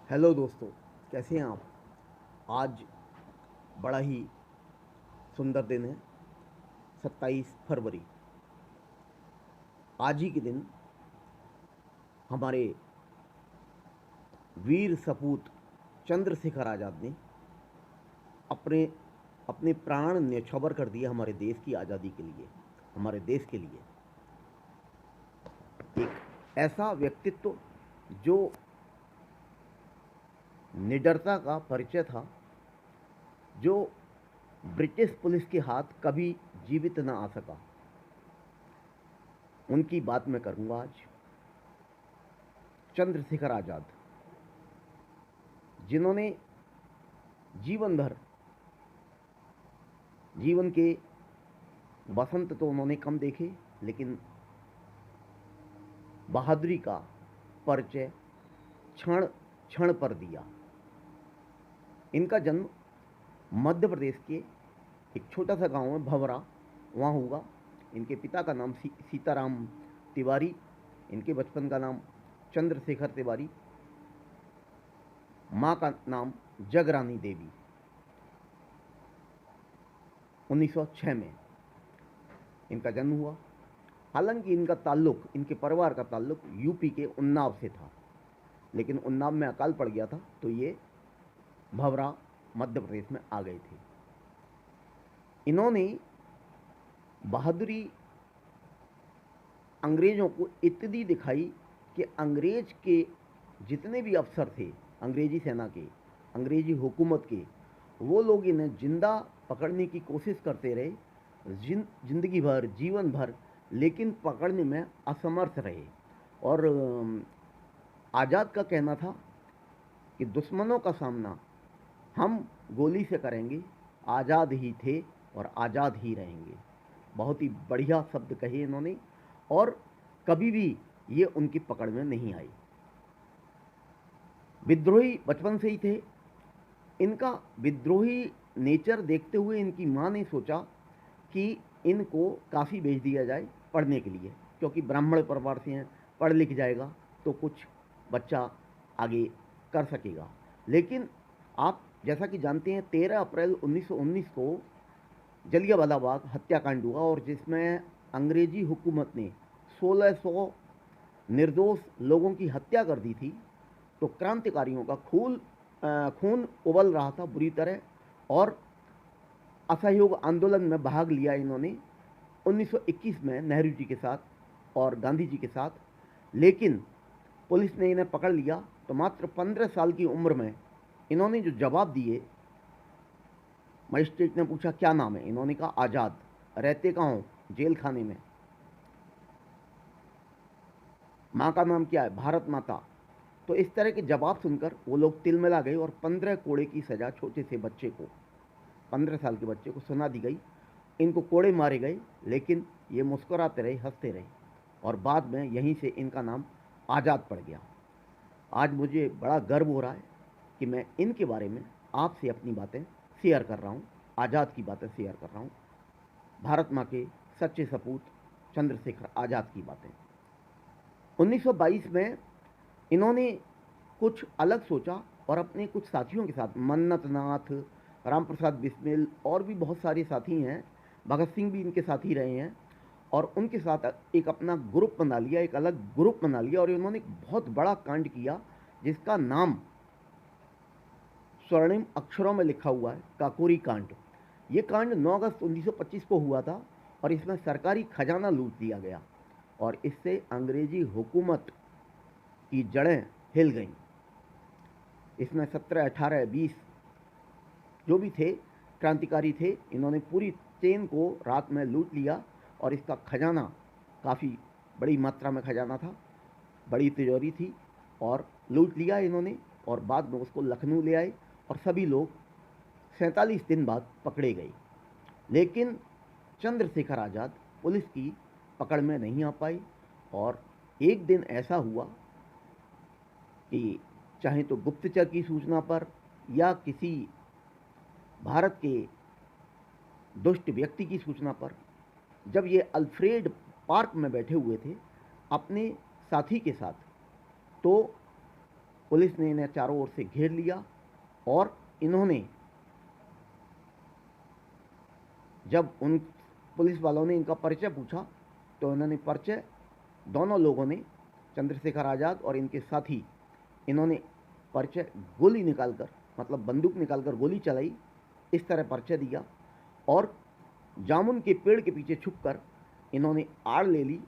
Hello दोस्तों, कैसे हैं आप। आज बड़ा ही सुंदर दिन है। 27 फरवरी। आज ही के दिन हमारे वीर सपूत चंद्रशेखर आज़ाद ने अपने अपने प्राण न्यौछावर कर दिए हमारे देश की आज़ादी के लिए, हमारे देश के लिए। एक ऐसा व्यक्तित्व जो निडरता का परिचय था, जो ब्रिटिश पुलिस के हाथ कभी जीवित न आ सका, उनकी बात मैं करूंगा आज। चंद्रशेखर आज़ाद, जिन्होंने जीवन भर, जीवन के वसंत तो उन्होंने कम देखे, लेकिन बहादुरी का परिचय क्षण क्षण पर दिया। इनका जन्म मध्य प्रदेश के एक छोटा सा गांव है भवरा, वहाँ हुआ। इनके पिता का नाम सीताराम तिवारी, इनके बचपन का नाम चंद्रशेखर तिवारी, माँ का नाम जगरानी देवी। 1906 में इनका जन्म हुआ। हालांकि इनका ताल्लुक, इनके परिवार का ताल्लुक यूपी के उन्नाव से था, लेकिन उन्नाव में अकाल पड़ गया था तो ये भवरा मध्य प्रदेश में आ गए थे। इन्होंने बहादुरी अंग्रेज़ों को इतनी दिखाई कि अंग्रेज के जितने भी अफसर थे, अंग्रेजी सेना के, अंग्रेजी हुकूमत के, वो लोग इन्हें जिंदा पकड़ने की कोशिश करते रहे, जिंदगी भर, जीवन भर, लेकिन पकड़ने में असमर्थ रहे। और आज़ाद का कहना था कि दुश्मनों का सामना हम गोली से करेंगे, आज़ाद ही थे और आज़ाद ही रहेंगे। बहुत ही बढ़िया शब्द कहे इन्होंने, और कभी भी ये उनकी पकड़ में नहीं आई। विद्रोही बचपन से ही थे। इनका विद्रोही नेचर देखते हुए इनकी माँ ने सोचा कि इनको काशी भेज दिया जाए पढ़ने के लिए, क्योंकि ब्राह्मण परिवार से हैं, पढ़ लिख जाएगा तो कुछ बच्चा आगे कर सकेगा। लेकिन आप जैसा कि जानते हैं, 13 अप्रैल 1919 को जलियांवाला बाग हत्याकांड हुआ, और जिसमें अंग्रेजी हुकूमत ने 1600 निर्दोष लोगों की हत्या कर दी थी। तो क्रांतिकारियों का खून उबल रहा था बुरी तरह, और असहयोग आंदोलन में भाग लिया इन्होंने 1921 में नेहरू जी के साथ और गांधी जी के साथ। लेकिन पुलिस ने इन्हें पकड़ लिया तो मात्र 15 साल की उम्र में इन्होंने जो जवाब दिए, मजिस्ट्रेट ने पूछा क्या नाम है, इन्होंने कहा आज़ाद। रहते कहाँ हो, जेल खाने में। माँ का नाम क्या है, भारत माता। तो इस तरह के जवाब सुनकर वो लोग तिलमिला गए, और 15 कोड़े की सज़ा छोटे से बच्चे को, 15 साल के बच्चे को सुना दी गई। इनको कोड़े मारे गए, लेकिन ये मुस्कुराते रहे, हंसते रहे, और बाद में यहीं से इनका नाम आज़ाद पड़ गया। आज मुझे बड़ा गर्व हो रहा है कि मैं इनके बारे में आपसे अपनी बातें शेयर कर रहा हूँ, आज़ाद की बातें शेयर कर रहा हूँ, भारत माँ के सच्चे सपूत चंद्रशेखर आज़ाद की बातें। 1922 में इन्होंने कुछ अलग सोचा, और अपने कुछ साथियों के साथ, मन्नत नाथ, राम प्रसाद बिस्मिल, और भी बहुत सारे साथी हैं, भगत सिंह भी इनके साथी रहे हैं, और उनके साथ एक अपना ग्रुप बना लिया, एक अलग ग्रुप बना लिया, और इन्होंने एक बहुत बड़ा कांड किया जिसका नाम स्वर्णिम अक्षरों में लिखा हुआ है, काकोरी कांड। ये कांड 9 अगस्त 1925 को हुआ था, और इसमें सरकारी खजाना लूट दिया गया, और इससे अंग्रेजी हुकूमत की जड़ें हिल गईं। इसमें 17, 18, 20 जो भी थे क्रांतिकारी थे, इन्होंने पूरी चेन को रात में लूट लिया, और इसका खजाना काफ़ी बड़ी मात्रा में खजाना था, बड़ी तिजोरी थी, और लूट लिया इन्होंने, और बाद में उसको लखनऊ ले आए, और सभी लोग 47 दिन बाद पकड़े गए। लेकिन चंद्रशेखर आज़ाद पुलिस की पकड़ में नहीं आ पाए, और एक दिन ऐसा हुआ कि चाहे तो गुप्तचर की सूचना पर, या किसी भारत के दुष्ट व्यक्ति की सूचना पर, जब ये अल्फ्रेड पार्क में बैठे हुए थे अपने साथी के साथ, तो पुलिस ने इन्हें चारों ओर से घेर लिया और इन्होंने, जब उन पुलिस वालों ने इनका परिचय पूछा तो इन्होंने परिचय, दोनों लोगों ने, चंद्रशेखर आज़ाद और इनके साथी, इन्होंने परिचय गोली निकालकर, मतलब बंदूक निकालकर गोली चलाई, इस तरह परिचय दिया और जामुन के पेड़ के पीछे छुपकर इन्होंने आड़ ले ली,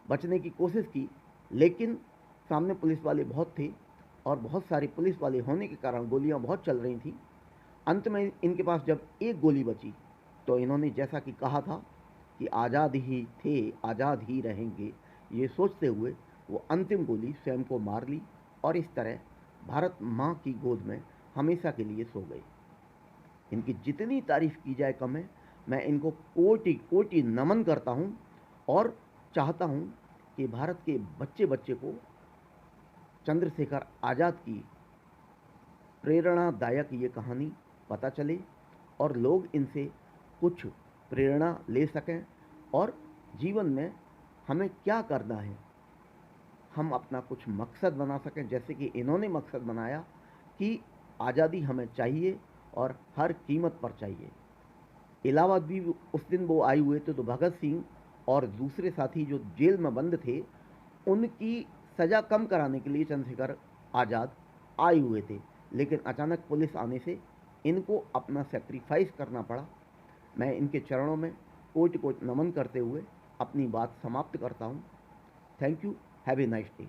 बचने की कोशिश की, लेकिन सामने पुलिस वाले बहुत थे और बहुत सारे पुलिस वाले होने के कारण गोलियां बहुत चल रही थीं। अंत में इनके पास जब एक गोली बची तो इन्होंने, जैसा कि कहा था कि आज़ाद ही थे आज़ाद ही रहेंगे, ये सोचते हुए वो अंतिम गोली स्वयं को मार ली और इस तरह भारत माँ की गोद में हमेशा के लिए सो गए। इनकी जितनी तारीफ की जाए कम है। मैं इनको कोटि कोटि नमन करता हूँ और चाहता हूँ कि भारत के बच्चे बच्चे को चंद्रशेखर आज़ाद की प्रेरणादायक ये कहानी पता चले और लोग इनसे कुछ प्रेरणा ले सकें और जीवन में हमें क्या करना है, हम अपना कुछ मकसद बना सकें, जैसे कि इन्होंने मकसद बनाया कि आज़ादी हमें चाहिए और हर कीमत पर चाहिए। इलाहाबाद भी उस दिन वो आए हुए थे तो भगत सिंह और दूसरे साथी जो जेल में बंद थे, उनकी सज़ा कम कराने के लिए चंद्रशेखर आज़ाद आए हुए थे, लेकिन अचानक पुलिस आने से इनको अपना सेक्रीफाइस करना पड़ा। मैं इनके चरणों में कोटि कोटि नमन करते हुए अपनी बात समाप्त करता हूँ। Thank you. Have a nice day.